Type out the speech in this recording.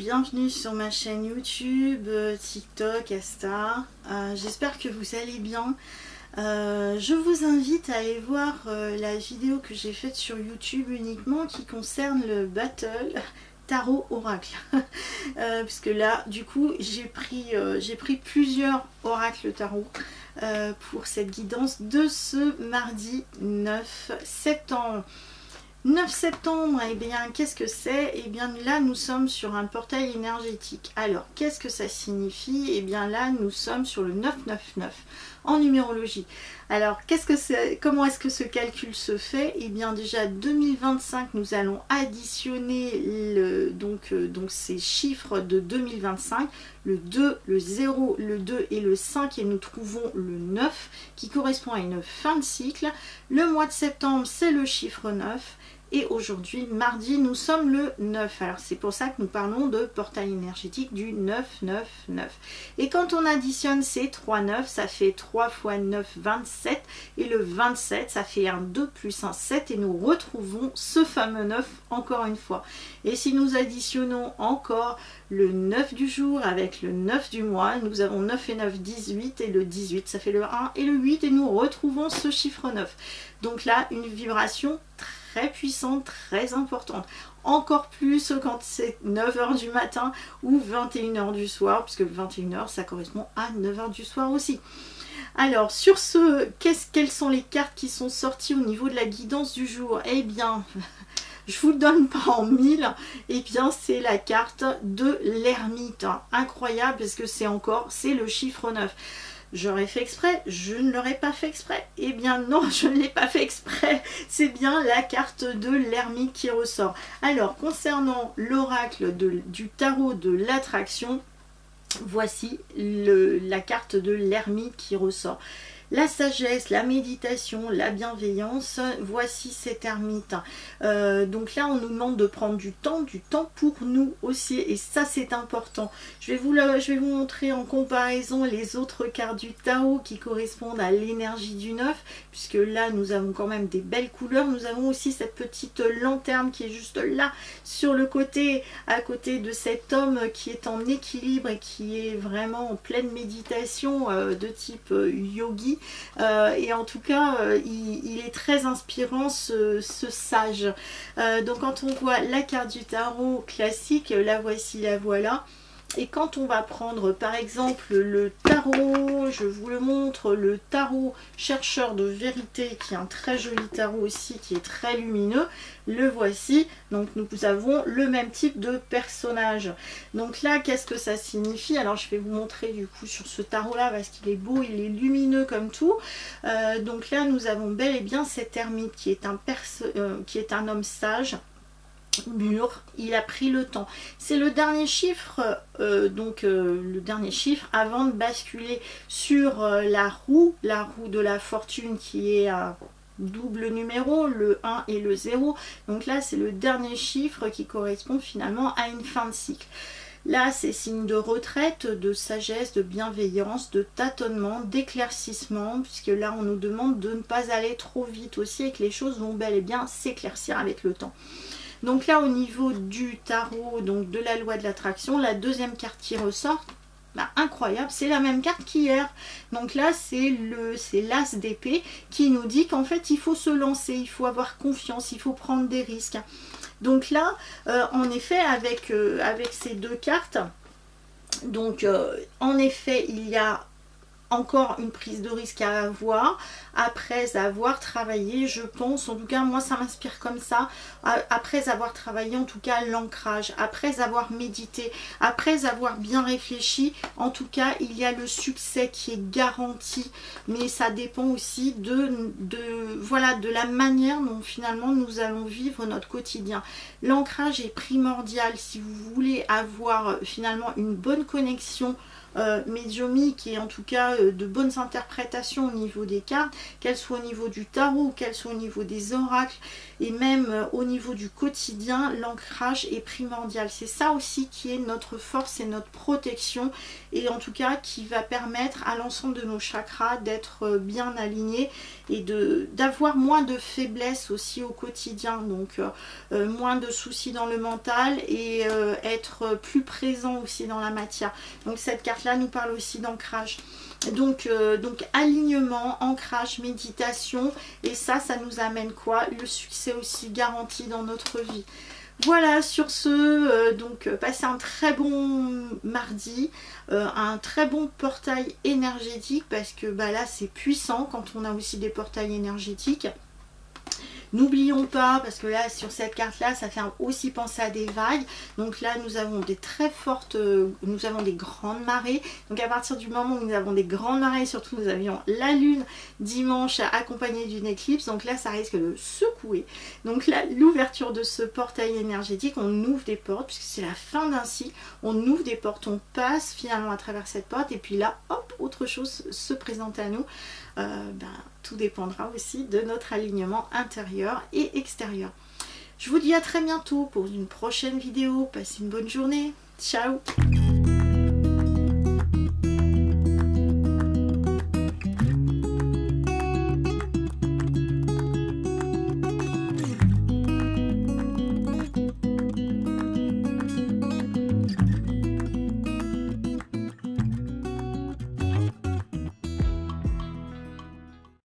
bienvenue sur ma chaîne YouTube, TikTok, Insta. J'espère que vous allez bien. Je vous invite à aller voir la vidéo que j'ai faite sur YouTube uniquement qui concerne le battle tarot oracle. Puisque là, du coup, j'ai pris plusieurs oracles tarot pour cette guidance de ce mardi 9 septembre. 9 septembre, et bien qu'est-ce que c'est? Et bien là nous sommes sur un portail énergétique. Alors qu'est-ce que ça signifie? Et bien là nous sommes sur le 999 en numérologie. Alors qu'est-ce que c'est? Comment est-ce que ce calcul se fait? Et bien déjà 2025 nous allons additionner donc ces chiffres de 2025, le 2, le 0, le 2 et le 5, et nous trouvons le 9 qui correspond à une fin de cycle. Le mois de septembre c'est le chiffre 9. Et aujourd'hui, mardi, nous sommes le 9. Alors c'est pour ça que nous parlons de portail énergétique du 999. Et quand on additionne ces 3 9, ça fait 3 fois 9, 27. Et le 27, ça fait un 2 plus un 7. Et nous retrouvons ce fameux 9 encore une fois. Et si nous additionnons encore le 9 du jour avec le 9 du mois, nous avons 9 et 9, 18. Et le 18, ça fait le 1 et le 8. Et nous retrouvons ce chiffre 9. Donc là, une vibration très puissante, très importante. Encore plus quand c'est 9h du matin ou 21h du soir, puisque 21h, ça correspond à 9h du soir aussi. Alors, sur ce, quelles sont les cartes qui sont sorties au niveau de la guidance du jour? Eh bien, je vous le donne pas en mille, et bien c'est la carte de l'ermite. Incroyable, parce que c'est le chiffre 9. J'aurais fait exprès, je ne l'aurais pas fait exprès. Eh bien non, je ne l'ai pas fait exprès. C'est bien la carte de l'ermite qui ressort. Alors, concernant l'oracle du tarot de l'attraction, voici la carte de l'ermite qui ressort. La sagesse, la méditation, la bienveillance, voici cet ermite. Donc là, on nous demande de prendre du temps pour nous aussi. Et ça, c'est important. Je vais vous montrer en comparaison les autres cartes du tarot qui correspondent à l'énergie du 9. Puisque là, nous avons quand même des belles couleurs. Nous avons aussi cette petite lanterne qui est juste là, sur le côté, à côté de cet homme qui est en équilibre et qui est vraiment en pleine méditation de type yogi. Et en tout cas il est très inspirant ce sage. Donc quand on voit la carte du tarot classique, la voici, la voilà. Et quand on va prendre par exemple le tarot, je vous le montre, le tarot chercheur de vérité, qui est un très joli tarot aussi, qui est très lumineux, le voici. Donc nous avons le même type de personnage. Donc là, qu'est-ce que ça signifie? Alors je vais vous montrer du coup sur ce tarot là, parce qu'il est beau, il est lumineux comme tout. Donc là nous avons bel et bien cet ermite qui est un homme sage, mûr, il a pris le temps. C'est le dernier chiffre, le dernier chiffre avant de basculer sur la roue de la fortune, qui est un double numéro, le 1 et le 0. Donc là, c'est le dernier chiffre qui correspond finalement à une fin de cycle. Là, c'est signe de retraite, de sagesse, de bienveillance, de tâtonnement, d'éclaircissement, puisque là, on nous demande de ne pas aller trop vite aussi et que les choses vont bel et bien s'éclaircir avec le temps. Donc là, au niveau du tarot, donc de la loi de l'attraction, la deuxième carte qui ressort, incroyable, c'est la même carte qu'hier. Donc là, c'est l'as d'épée qui nous dit qu'en fait, il faut se lancer, il faut avoir confiance, il faut prendre des risques. Donc là, en effet, avec ces deux cartes, donc en effet, il y a encore une prise de risque à avoir après avoir travaillé, je pense, en tout cas moi ça m'inspire comme ça, après avoir travaillé en tout cas l'ancrage, après avoir médité, après avoir bien réfléchi, en tout cas il y a le succès qui est garanti, mais ça dépend aussi de la manière dont finalement nous allons vivre notre quotidien. L'ancrage est primordial si vous voulez avoir finalement une bonne connexion médiumiques et en tout cas de bonnes interprétations au niveau des cartes, qu'elles soient au niveau du tarot, qu'elles soient au niveau des oracles et même au niveau du quotidien, l'ancrage est primordial. C'est ça aussi qui est notre force et notre protection et en tout cas qui va permettre à l'ensemble de nos chakras d'être bien alignés et d'avoir moins de faiblesse aussi au quotidien, donc moins de soucis dans le mental et être plus présent aussi dans la matière. Donc cette carte là nous parle aussi d'ancrage. Donc alignement, ancrage, méditation, et ça nous amène quoi? Le succès aussi garanti dans notre vie. Voilà, sur ce, passez un très bon mardi, un très bon portail énergétique, parce que bah, là c'est puissant quand on a aussi des portails énergétiques. N'oublions pas, parce que là sur cette carte là ça fait aussi penser à des vagues, donc là nous avons des très fortes, nous avons des grandes marées, donc à partir du moment où nous avons des grandes marées, surtout nous avions la lune dimanche accompagnée d'une éclipse, donc là ça risque de secouer. Donc là l'ouverture de ce portail énergétique, on ouvre des portes puisque c'est la fin d'un cycle, on ouvre des portes, on passe finalement à travers cette porte et puis là hop, autre chose se présente à nous. Tout dépendra aussi de notre alignement intérieur et extérieur. Je vous dis à très bientôt pour une prochaine vidéo. Passez une bonne journée. Ciao!